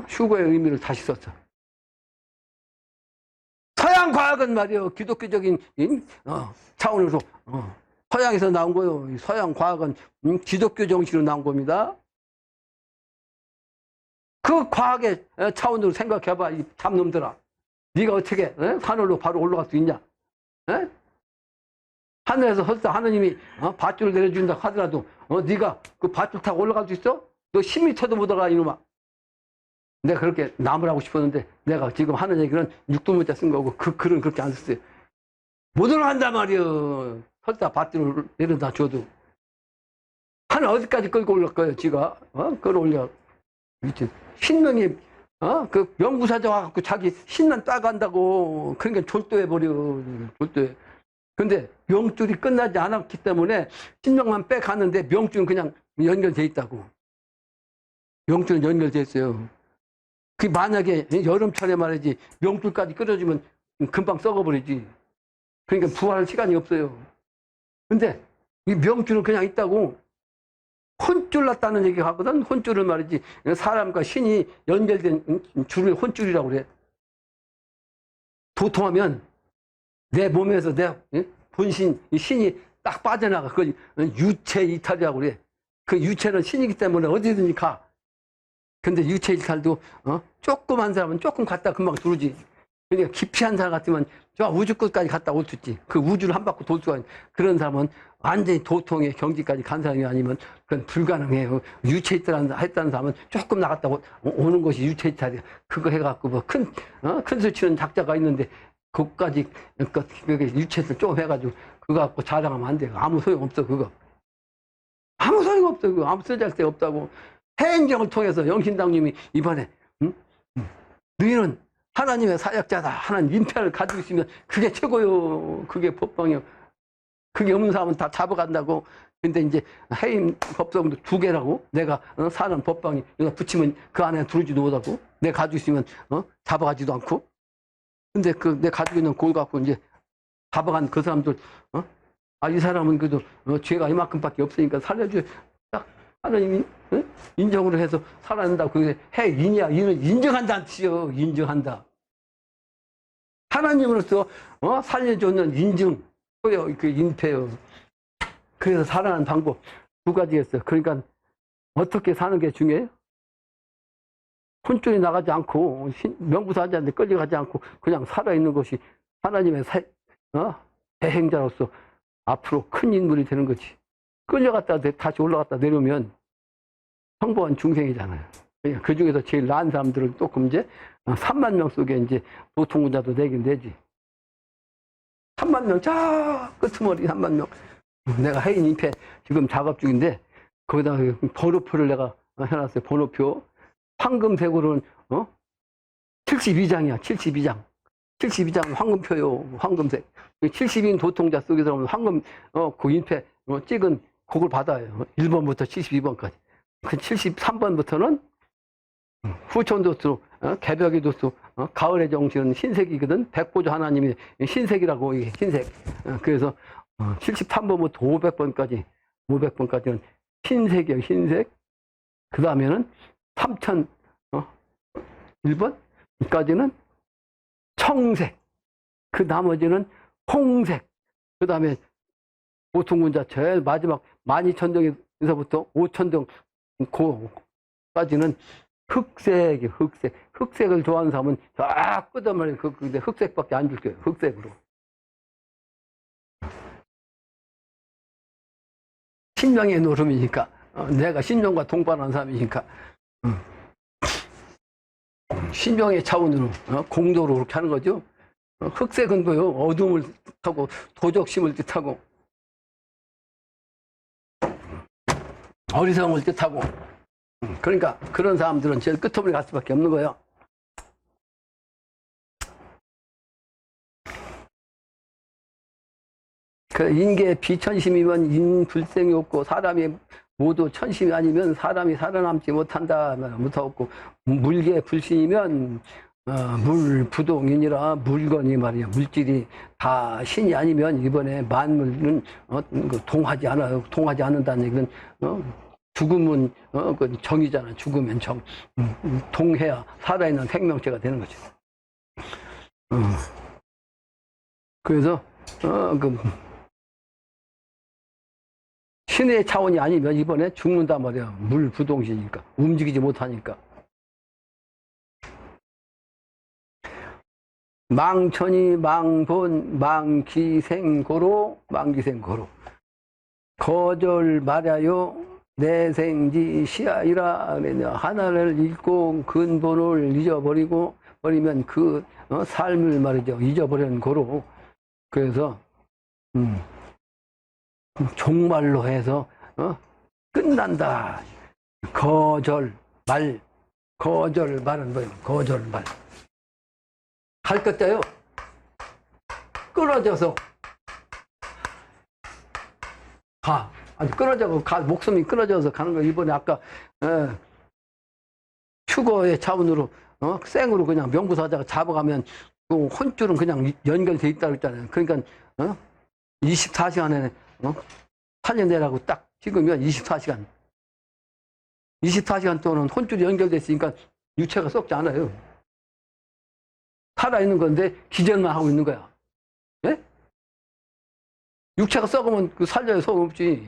휴거의 의미를 다시 썼어. 서양 과학은 말이요 기독교적인 차원에서 서양에서 나온 거요. 서양 과학은 기독교 정신으로 나온 겁니다. 그 과학의 차원으로 생각해봐, 이 잡놈들아. 네가 어떻게 하늘로 바로 올라갈 수 있냐? 하늘에서 하느님이 밧줄을 내려준다 하더라도 네가 그 밧줄 타고 올라갈 수 있어? 너 10m도 못 올라가 이놈아. 내가 그렇게 남을 하고 싶었는데 내가 지금 하는 얘기는 육두문자 쓴 거고 그 글은 그렇게 안 썼어요. 못 올라간단 말이여. 설사 밧줄을 내려다 줘도 하늘 어디까지 끌고 올라갈 거예요 지가. 끌어올려. 미친 신명이 그 명부사자 와갖고 자기 신만 따간다고. 그러니까 졸도해버려. 졸도해. 근데 명줄이 끝나지 않았기 때문에 신명만 빼가는데 명줄은 그냥 연결돼 있다고. 명줄은 연결돼 있어요. 그 만약에 여름철에 말이지 명줄까지 끓여주면 금방 썩어버리지. 그러니까 부활할 시간이 없어요. 근데 이 명줄은 그냥 있다고. 혼줄 났다는 얘기가 하거든. 혼줄은 말이지 사람과 신이 연결된 줄을 혼줄이라고 그래. 도통하면 내 몸에서 내 본신 이 신이 딱 빠져나가. 그걸 유체 이탈이라고 그래. 그 유체는 신이기 때문에 어디든지 가. 근데 유체 이탈도 조그만 사람은 조금 갔다 금방 들어오지. 그러니까 기피한 사람 같으면 저 우주 끝까지 갔다 올 수 있지. 그 우주를 한 바퀴 돌 수가 있는. 그런 사람은 완전히 도통의 경지까지 간 사람이 아니면 그건 불가능해요. 유체 이탈 했다는 사람은 조금 나갔다 오는 것이 유체 이탈이야. 그거 해갖고 뭐 큰 수치는 작자가 있는데 그것까지 유체를 좀 해가지고 그거 갖고 자랑하면 안 돼요. 아무 소용 없어 그거. 아무 소용 없어 그거. 아무 쓸데가 없다고. 해행정을 통해서 영신당님이 이번에 너희는 하나님의 사역자다 하는 인편을 가지고 있으면 그게 최고요. 그게 법방이요. 그게 없는 사람은 다 잡아간다고. 근데 이제 해임 법성도 2개라고. 내가 사는 법방이 여기다 붙이면 그 안에 들어오지도 못하고 내가 가지고 있으면 잡아가지도 않고. 근데 그 내가 가지고 있는 골 갖고 이제 잡아간 그 사람들 이 사람은 그래도 죄가 이만큼밖에 없으니까 살려줘. 딱 하나님이 인정을 해서 살아낸다고. 그게 해인이야. 이는 인정한다는 뜻이요. 인정한다. 하나님으로서 살려주는 인증. 그 인패요. 그래서 살아가는 방법 2가지였어요. 그러니까 어떻게 사는 게 중요해요? 혼쭐이 나가지 않고 명부사자한테 끌려가지 않고 그냥 살아있는 것이 하나님의 대행자로서 앞으로 큰 인물이 되는 거지. 끌려갔다 다시 올라갔다 내려오면 성공한 중생이잖아요. 그 중에서 제일 나은 사람들은 조금 이제 3만 명 속에 이제 보통군자도 되긴 되지. 3만 명, 저 끄트머리 3만 명. 내가 해인 인패 지금 작업 중인데 거기다 번호표를 내가 해놨어요. 번호표. 황금색으로는 72장이야. 72장. 72장 황금표요. 황금색. 70인 도통자 속에 들어오면 황금 그 인패 찍은 그걸 받아요. 1번부터 72번까지. 그 73번부터는 후천도수, 개벽의 도수, 가을의 정신은 신색이거든. 백보조 하나님이 신색이라고, 이게 신색. 그래서 73번부터 500번까지, 500번까지는 흰색이에요, 흰색. 그 다음에는 3001번까지는 청색. 그 나머지는 홍색. 그 다음에 보통문자 제일 마지막 12,000동에서부터 5,000동 까지는 흑색이에요, 흑색. 흑색을 좋아하는 사람은 쫙 끄덕여면 근데 흑색밖에 안 줄 거예요, 흑색으로. 신명의 노름이니까, 내가 신명과 동반한 사람이니까, 신명의 차원으로, 공도로 그렇게 하는 거죠. 흑색은 뭐요? 어둠을 뜻하고, 도적심을 뜻하고, 어리석음을 뜻하고, 그러니까 그런 사람들은 제일 끝머리 갈 수밖에 없는 거예요. 그 인계 비천심이면 인불생이 없고 사람이 모두 천심이 아니면 사람이 살아남지 못한다 못하고 물계 불신이면 물부동이니라 물건이 말이야 물질이 다 신이 아니면 이번에 만물은 동하지 않아요. 동하지 않는다는 얘기는 죽음은 그 정이잖아. 죽으면 정. 동해야 살아있는 생명체가 되는 거죠. 그래서 그 신의 차원이 아니면 이번에 죽는단 말이야. 물부동시니까 움직이지 못하니까. 망천이 망본 망기생고로 망기생고로 거절 말야요 내생지 시야이라. 하나를 잃고 근본을 잊어버리고 버리면 그 삶을 말이죠 잊어버리는 거로. 그래서 종말로 해서 끝난다. 거절 말. 거절 말은 뭐예요? 거절 말. 갈 것때요 끊어져서 가. 아니 끊어져서 가. 목숨이 끊어져서 가는 거. 이번에 아까 휴거의 차원으로 생으로 그냥 명부사자가 잡아가면 그 혼줄은 그냥 연결돼 있다고 했잖아요. 그러니까 24시간 안에 살려내라고 딱 찍으면 24시간. 24시간 동안 혼줄이 연결돼 있으니까 유체가 썩지 않아요. 살아있는 건데 기절만 하고 있는 거야. 예? 육체가 썩으면 그 살려야 소용없지.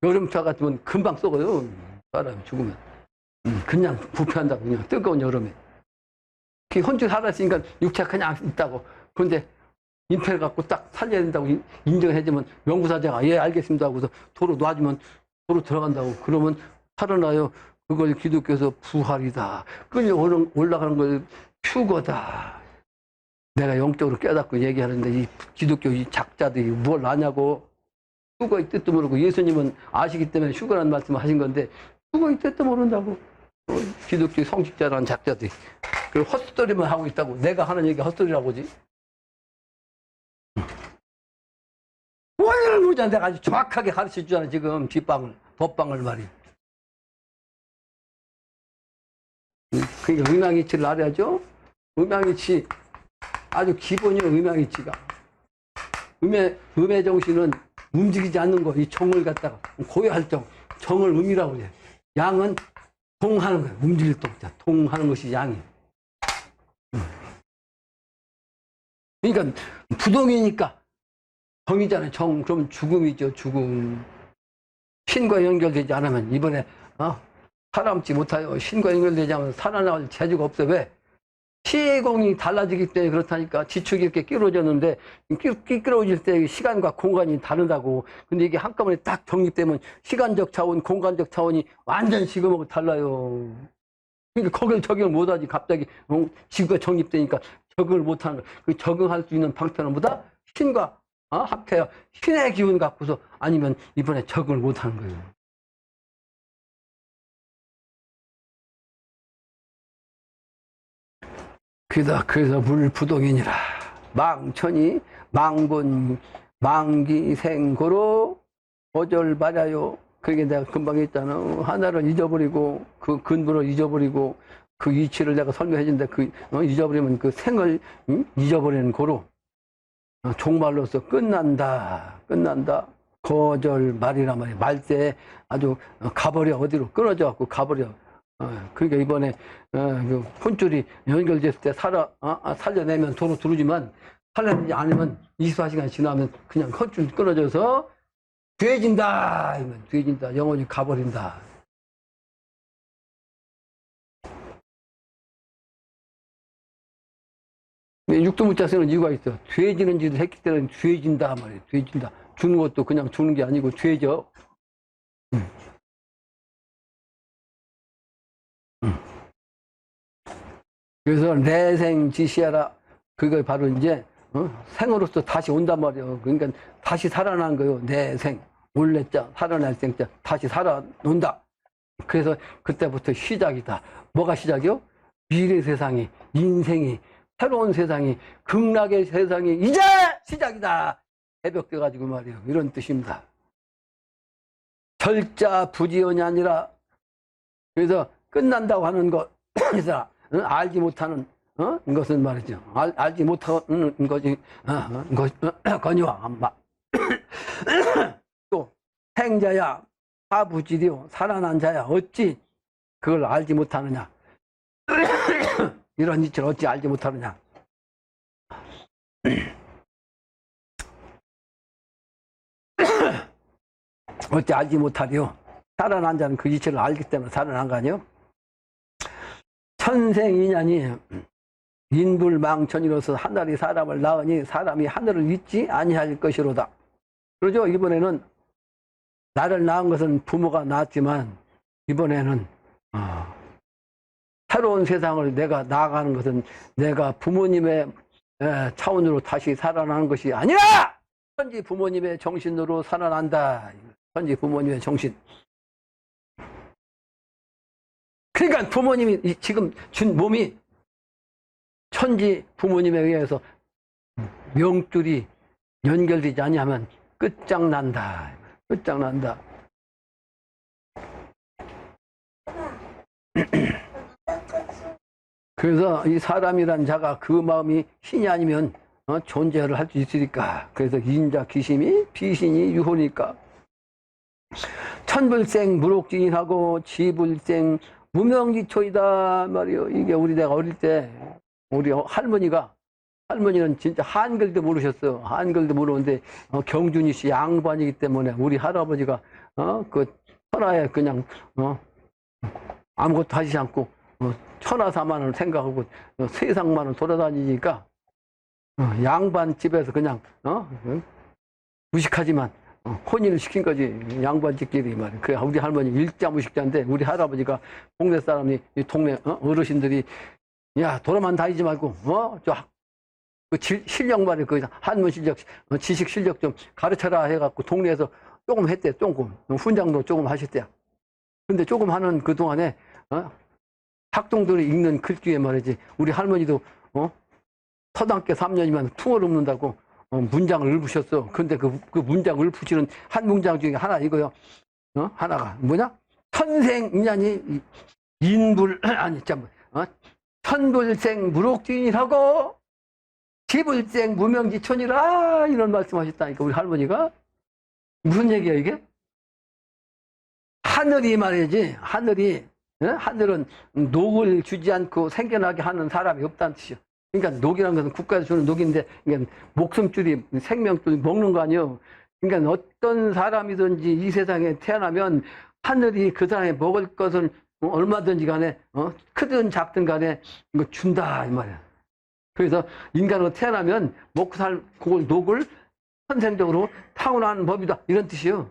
여름차 같으면 금방 썩어요. 사람이 죽으면. 그냥 부패한다고 그냥 뜨거운 여름에. 그 혼줄 살아있으니까 육체가 그냥 있다고. 그런데 인패를 갖고 딱 살려야 된다고 인정해주면 명부사자가 예 알겠습니다 하고서 도로 놔주면 도로 들어간다고. 그러면 살아나요. 그걸 기독교에서 부활이다. 그걸 올라가는 걸 휴거다. 내가 영적으로 깨닫고 얘기하는데 이 기독교 이 작자들이 뭘 아냐고. 휴거의 뜻도 모르고 예수님은 아시기 때문에 휴거라는 말씀을 하신 건데 휴거의 뜻도 모른다고. 기독교 성직자라는 작자들이 그 헛소리만 하고 있다고. 내가 하는 얘기가 헛소리라고 하지. 원인을 모르잖아. 내가 아주 정확하게 가르쳐 주잖아. 지금 뒷방을 법방을 말이야. 그러니까 음양이치를 알아야죠. 음양이치 아주 기본이에요. 음양이치가 음의 정신은 움직이지 않는 거. 이 정을 갖다가 고유활동 정을 음이라고 해요. 양은 동하는 거예요. 움직일 동자 동하는 것이 양이에요. 그러니까 부동이니까 정이잖아요. 정. 그러면 죽음이죠. 죽음. 신과 연결되지 않으면 이번에 살아남지 못하여. 신과 연결되지 않으면 살아나올 재주가 없어. 왜? 시공이 달라지기 때문에 그렇다니까. 지축이 이렇게 끼러졌는데 끼러질 때 시간과 공간이 다르다고. 근데 이게 한꺼번에 딱 정립되면 시간적 차원, 공간적 차원이 완전 지금하고 달라요. 그러니까 거길 적용을 못하지. 갑자기 지구가 정립되니까 적응을 못하는 거야. 그 적응할 수 있는 방편은 뭐다? 신과 합해야 신의 기운 갖고서 아니면 이번에 적응을 못하는 거예요. 그래서 물부동이니라. 망천이 망군 망기생고로 거절받아요. 그게 내가 금방 했잖아. 하나를 잊어버리고 그 근본을 잊어버리고 그 이치를 내가 설명해 준다. 잊어버리면 그 생을 잊어버리는 고로 종말로서 끝난다. 거절 말이란 말이야. 말 때 아주 가버려. 어디로 끊어져 갖고 가버려. 그러니까 이번에 그 혼줄이 연결됐을 때 살려내면 도로 들어오지만 살려내지 않으면 24시간 지나면 그냥 혼줄 끊어져서 돼진다. 돼진다. 영혼이 가버린다. 육두문자 쓰는 이유가 있어. 돼지는 짓을 했기 때문에 돼진다 말이야. 돼진다. 주는 것도 그냥 주는 게 아니고 돼져. 그래서 내생지시하라. 그거 바로 이제 생으로서 다시 온단 말이에요. 그러니까 다시 살아난 거예요. 내생. 원래자 살아날 생자 다시 살아논다. 그래서 그때부터 시작이다. 뭐가 시작이요? 미래 세상이, 인생이, 새로운 세상이, 극락의 세상이 이제 시작이다. 해벽돼 가지고 말이에요. 이런 뜻입니다. 절자 부지연이 아니라, 그래서 끝난다고 하는 것, 그래서 알지 못하는 것은 말이죠. 알지 못하는 것이 거니와 또 행자야 하부지리요 살아난 자야 어찌 그걸 알지 못하느냐. 이런 이치를 어찌 알지 못하느냐. 어찌 알지 못하리요. 살아난 자는 그 이치를 알기 때문에 살아난 거 아니요. 천생인연이 인불망천이로서 하늘이 사람을 낳으니 사람이 하늘을 잊지 아니할 것이로다. 그러죠. 이번에는 나를 낳은 것은 부모가 낳았지만 이번에는 새로운 세상을 내가 나아가는 것은 내가 부모님의 차원으로 다시 살아나는 것이 아니라 천지 부모님의 정신으로 살아난다. 천지 부모님의 정신. 그러니까 부모님이 지금 준 몸이 천지 부모님에 의해서 명줄이 연결되지 아니하면 끝장난다. 끝장난다. 그래서 이 사람이란 자가 그 마음이 신이 아니면 존재를 할 수 있으니까. 그래서 인자 기심이 비신이 유호니까. 천불생 무록지인하고 지불생 무명지초이다 말이요. 이게 내가 어릴 때 우리 할머니는 진짜 한글도 모르셨어. 한글도 모르는데 경준이 씨 양반이기 때문에 우리 할아버지가 그 천하에 그냥 아무것도 하지 않고 천하사만을 생각하고 세상만을 돌아다니니까 양반 집에서 그냥 무식하지만 혼인을 시킨 거지. 양반집끼리 말이야. 그 우리 할머니 일자무식자인데 우리 할아버지가 동네 사람이 이 동네 어르신들이 야 돌아만 다니지 말고 그 실력 말이야. 그 한문 실력, 지식 실력 좀 가르쳐라 해갖고 동네에서 조금 했대. 조금 훈장도 조금 하셨대요. 근데 조금 하는 그 동안에 학동들이 읽는 글귀에 말이지. 우리 할머니도 서당께 3년이면 풍을 읊는다고 문장을 읊으셨어. 근데 그 문장을 읊으시는 한 문장 중에 하나 이거요. 하나가 뭐냐? 천생인연이 인불 아니 참 천불생 무록지인이라고 지불생 무명지천이라 이런 말씀하셨다니까 우리 할머니가. 무슨 얘기야 이게? 하늘이 말이지. 하늘은 녹을 주지 않고 생겨나게 하는 사람이 없다는 뜻이요. 그러니까 녹이라는 것은 국가에서 주는 녹인데, 그러니까 목숨줄이 생명줄이 먹는 거 아니에요. 그러니까 어떤 사람이든지 이 세상에 태어나면 하늘이 그 사람이 먹을 것을 얼마든지 간에 크든 작든 간에 이거 준다 이 말이야. 그래서 인간으로 태어나면 먹고 살 그걸 녹을 선생적으로 타고나는 법이다 이런 뜻이요.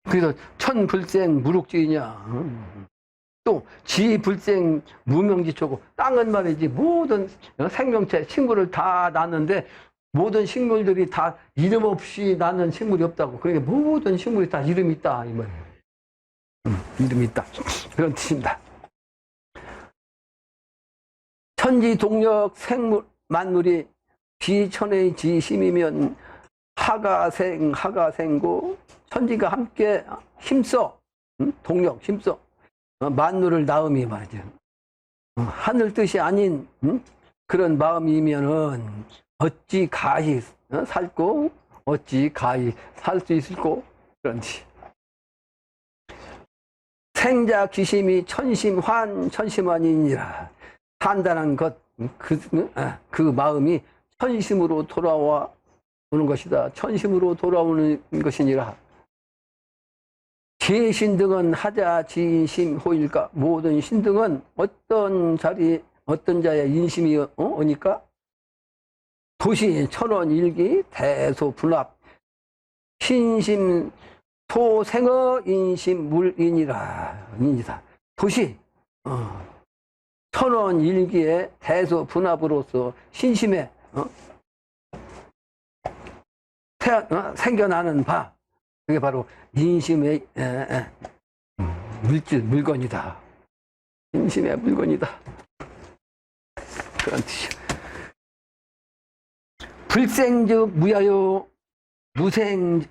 그래서 천불생 무록지이냐. 또 지불생 무명지초고. 땅은 말이지 모든 생명체 식물을 다 낳는데 모든 식물들이 다 이름 없이 낳는 식물이 없다고. 그러니까 모든 식물이 다 이름이 있다 이 말이에요. 이름이 있다 그런 뜻입니다. 천지 동력 생물 만물이 비천의 지심이면 하가생고 천지가 함께 힘써 동력 힘써 만물을 낳음이 말이죠. 하늘 뜻이 아닌 그런 마음이면은 어찌 가히 살고 어찌 가히 살 수 있을꼬 그런지. 생자 기심이 천심환 천심환이니라. 산다는 것 그 마음이 천심으로 돌아와 오는 것이다. 천심으로 돌아오는 것이니라. 제신등은 하자 지인심 호일까. 모든 신등은 어떤 자리 어떤 자의 인심이 오니까 도시 천원일기 대소분합 신심 소생어 인심 물인이라. 인이다. 도시 천원일기의 대소분합으로서 신심에 생겨나는 바 그게 바로 인심의 물건이다. 인심의 물건이다. 그런 뜻이야. 불생즉 무야요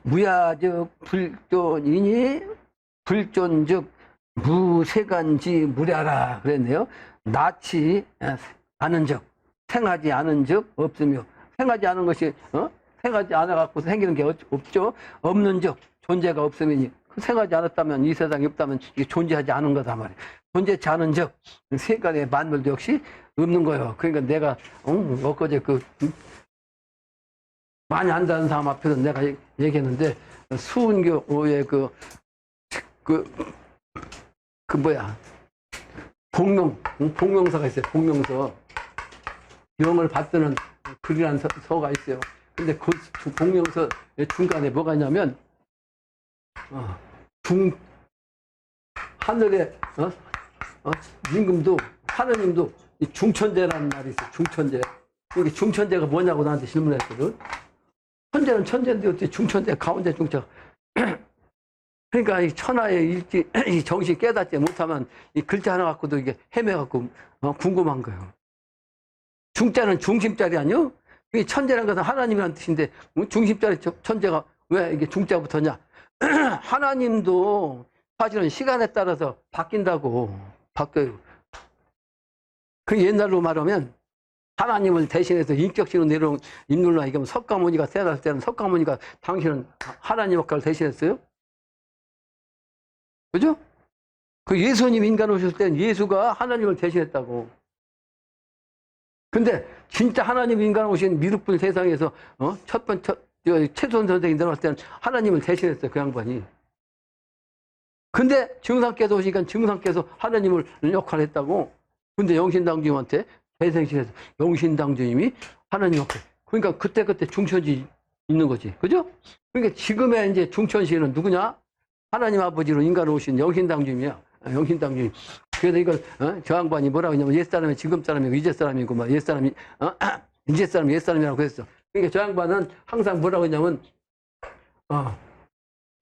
무야즉 불존이니 불존즉 무세간지 무ля라 그랬네요. 낳지 않은 즉 생하지 않은 즉 없으며 생하지 않은 것이 생하지 않아 갖고 생기는 게 없죠. 없는 즉 존재가 없으면 생하지 않았다면 이 세상이 없다면 이게 존재하지 않은 거다 말이에요. 존재치 않은 즉 세간의 만물도 역시 없는 거예요. 그러니까 내가 엊그제 많이 안다는 사람 앞에서 내가 얘기했는데 수은교의 복명서가 있어요. 복명서. 명을 받드는 글이라는 서가 있어요. 근데 그 복명서 중간에 뭐가 있냐면, 하늘에, 임금도, 하느님도 중천재라는 말이 있어요. 중천재. 이게 중천재가 뭐냐고 나한테 질문했거든. 천재는 천재인데 어떻게 중천재, 가운데 중천. 그러니까 이 천하의 일지, 이 정신 깨닫지 못하면 이 글자 하나 갖고도 이게 헤매갖고 궁금한 거예요. 중자는 중심자리 아니요? 이 천재라는 것은 하나님이라는 뜻인데 중심자리 천재가 왜 이게 중자 붙었냐? 하나님도 사실은 시간에 따라서 바뀐다고 바뀌어요. 그 옛날로 말하면 하나님을 대신해서 인격신으로 내려온 인물로 얘기하면 석가모니가 태어났을 때는 석가모니가 당신은 하나님 역할을 대신했어요? 그죠? 그 예수님 인간 오셨을 때는 예수가 하나님을 대신했다고. 근데 진짜 하나님 인간 오신 미륵불 세상에서 첫 번째 최소원 선생이 내려왔을 때는 하나님을 대신했어요. 그 양반이. 근데 증상께서 오시니까 증상께서 하나님을 역할을 했다고. 근데 영신당주님한테 대생신해서 영신당주님이 하나님 역할. 그러니까 그때 중천시 있는 거지. 그죠? 그러니까 지금의 이제 중천시는 누구냐? 하나님 아버지로 인간으로 오신 영신당주님이야. 영신당주님. 그래서 이걸 저 양반이 뭐라고 했냐면 옛사람이 지금 사람이고 이제 사람이고 막 옛사람이 이제 사람이 옛사람이라고 그랬어. 그러니까 저 양반은 항상 뭐라고 했냐면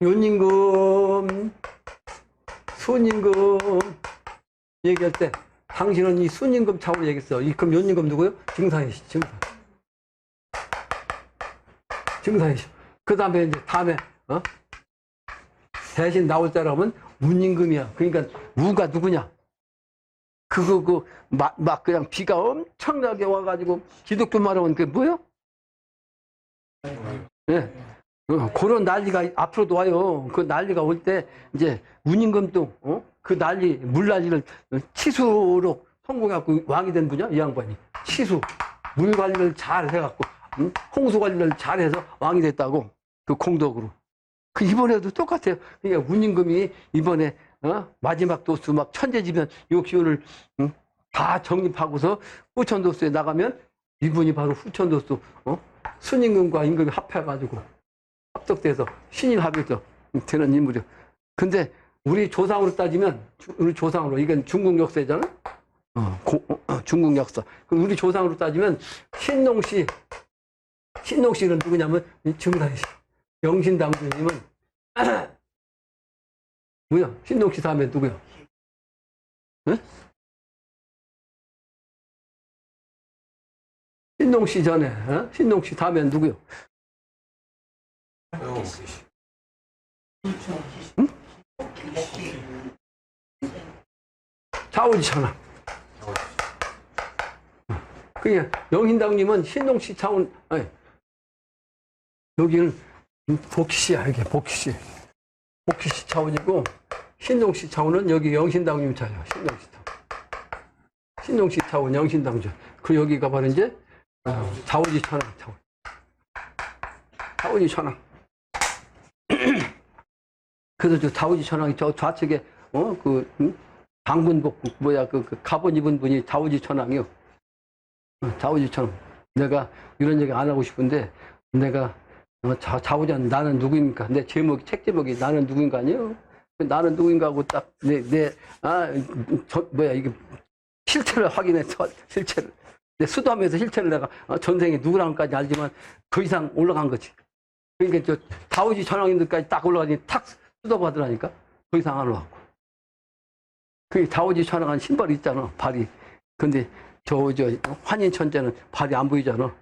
윤임금 순임금 얘기할 때 당신은 이 순임금 차원로 얘기했어. 그럼 윤임금 누구요? 증상이시. 증상이시. 그 다음에 이제 다음에 대신 나올 사람은 문임금이야. 그러니까 우가 누구냐? 막 그냥 비가 엄청나게 와가지고 기독교 말하면 그게 뭐예요? 예. 그런 난리가 앞으로도 와요. 그 난리가 올 때 이제 문임금도 그 난리 물난리를 치수로 성공해갖고 왕이 된 분이야 이 양반이. 치수 물 관리를 잘 해갖고 홍수 관리를 잘해서 왕이 됐다고. 그 공덕으로. 그 이번에도 똑같아요. 그러니까 문임금이 이번에 마지막 도수 막 천재지변 요 기운을 다 정립하고서 후천도수에 나가면 이분이 바로 후천도수 순임금과 임금이 합해가지고 합덕돼서 신인 합의서 되는 인물이요. 근데 우리 조상으로 따지면 우리 조상으로 이건 중국 역사잖아. 중국 역사. 그럼 우리 조상으로 따지면 신농씨는 누구냐면 증상이시. 영신당주님은 뭐야? 신동씨 다음에 누구야? 응? 신동 씨 전에, 신동 씨 다음에 누구요? 응? 좌우지 천왕. 그게 영신당님은 신동 씨 차원, 아니, 여기는 복희 씨야, 이게 복희 씨. 복희 씨 차원이고, 신동 씨 차원은 여기 영신당님 차요. 신동 씨 차원. 신동 씨 차원, 영신당죠. 그 여기가 바로 이제 좌우지 천왕 차원. 좌우지 천왕. 그래서 저 좌우지 천왕이 저 좌측에 방군복 그 가본 입은 분이 좌우지 천왕이요. 좌우지 천왕. 내가 이런 얘기 안 하고 싶은데 내가 좌우지 나는 누구입니까? 내 제목 책 제목이 나는 누구인가 아니에요? 나는 누구인가 하고 딱 이게 실체를 확인해서 실체를 내 수도하면서 실체를 내가 전생에 누구랑까지 알지만 그 이상 올라간 거지. 그러니까 저 좌우지 천왕님들까지 딱 올라가니 탁 수도받으라니까 그 이상 안 올라갔고. 그 좌우지 천왕한 신발이 있잖아 발이. 근데 저 환인 천재는 발이 안 보이잖아.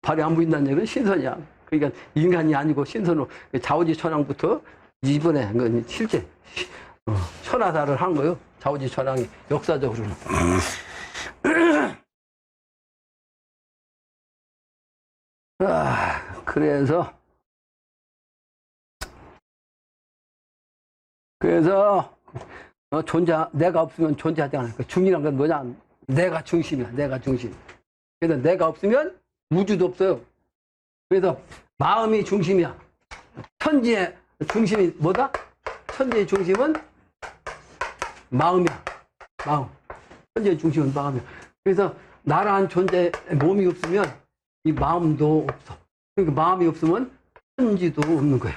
발이 안 보인다는 얘기는 신선이야. 그러니까 인간이 아니고 신선으로 좌우지 천왕부터 이번에 실제 천하사를 한 거요. 좌우지 천왕이 역사적으로는. 그래서 내가 없으면 존재하지 않을까. 중이란 건 뭐냐? 내가 중심이야. 내가 중심. 그래서 내가 없으면 우주도 없어요. 그래서 마음이 중심이야. 천지의 중심이 뭐다? 천지의 중심은 마음이야. 마음. 천지의 중심은 마음이야. 그래서 나라는 존재 몸이 없으면 이 마음도 없어. 그러니까 마음이 없으면 천지도 없는 거야.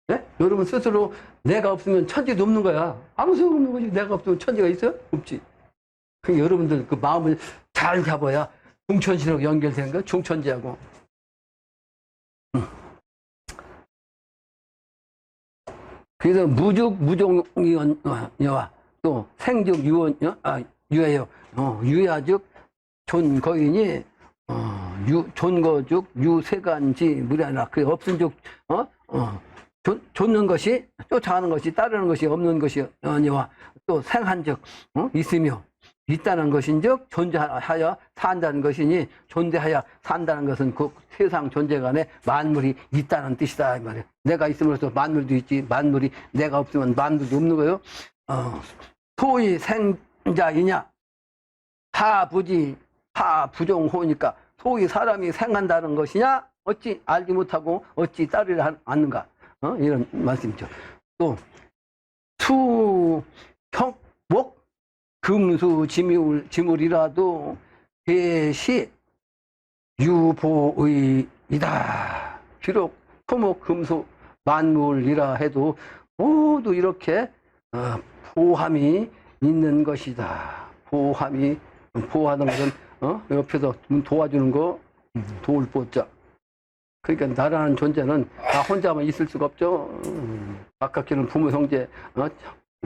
네? 여러분 스스로 내가 없으면 천지도 없는 거야. 아무 소용 없는 거지. 내가 없으면 천지가 있어요? 없지. 그러니까 여러분들 그 마음을 잘 잡아야 중천신하고 연결된 거, 중천지하고. 그래서 무족무종이와 또 생즉 유해요. 유야즉 존거인이 존거즉 유세간지 무리하나. 그 없은 즉 좇는 것이 쫓아가는 것이 따르는 것이 없는 것이 아니와 또 생한즉 있으며 있다는 것인즉 존재하여 산다는 것이니 존재하여 산다는 것은 그 세상 존재간에 만물이 있다는 뜻이다 이 말이에요. 내가 있음으로써 만물도 있지 만물이 내가 없으면 만물도 없는 거예요. 소위 생자이냐 하부지 하부종호니까 소위 사람이 생한다는 것이냐 어찌 알지 못하고 어찌 따르려 않는가 이런 말씀이죠. 또 수형목 금수 지물이라도 대시 유보의이다. 비록 토목 금수 만물이라 해도 모두 이렇게 보함이 있는 것이다. 보하는 것은 옆에서 도와주는 거 도울 보자. 그러니까 나라는 존재는 나 혼자만 있을 수가 없죠. 가깝게는 부모 형제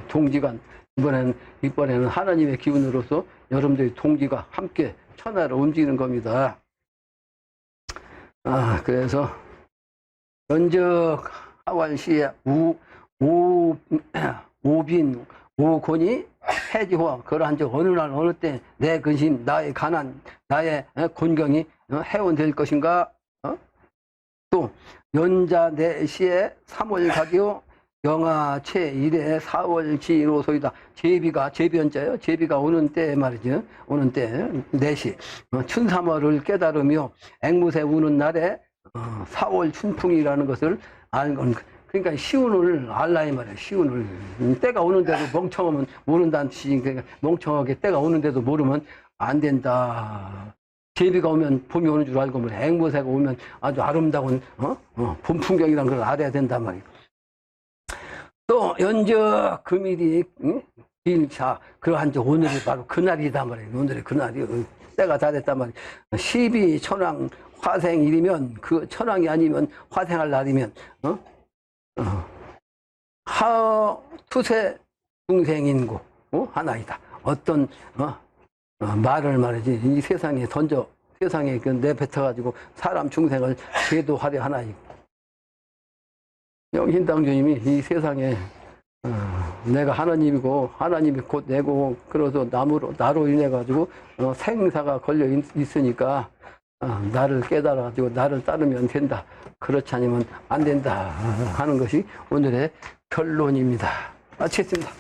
동지간 이번에는 하나님의 기운으로서 여러분들이 동지가 함께 천하를 움직이는 겁니다. 그래서 연적 하완시에 오빈 오곤이 해지호와 그러한 적 어느 날 어느 때 내 근심 나의 가난 나의 곤경이 해원될 것인가. 또 연자 내시에 3월 가기요 영하 제1에 4월 지로소이다. 제비연자예요. 제비가 오는 때 말이죠. 오는 때 4시 춘삼월을 깨달으며 앵무새 우는 날에 4월 춘풍이라는 것을 알건. 그러니까 시운을 알라 이 말이에요. 시운을 때가 오는데도 멍청하면 모른다는 뜻이. 그러니까 멍청하게 때가 오는데도 모르면 안 된다. 제비가 오면 봄이 오는 줄 알고 앵무새가 오면 아주 아름다운 봄 풍경이라는 걸 알아야 된단 말이에요. 또 연적 금일이 일차 그러한 적 오늘이 바로 그날이다 말이에요. 오늘이 그날이 때가 다 됐단 말이에요. 12 천왕 화생일이면 그 천왕이 아니면 화생할 날이면 하투세 중생인고 하나이다. 어떤 말을 말이지 이 세상에 세상에 그 내뱉어가지고 사람 중생을 제도하려 하나이고 영신당 주님이 이 세상에 내가 하나님이고 하나님이 곧 내고 그래서 나로 인해 가지고 생사가 걸려 있으니까 나를 깨달아 가지고 나를 따르면 된다. 그렇지 않으면 안 된다 하는 것이 오늘의 결론입니다. 마치겠습니다.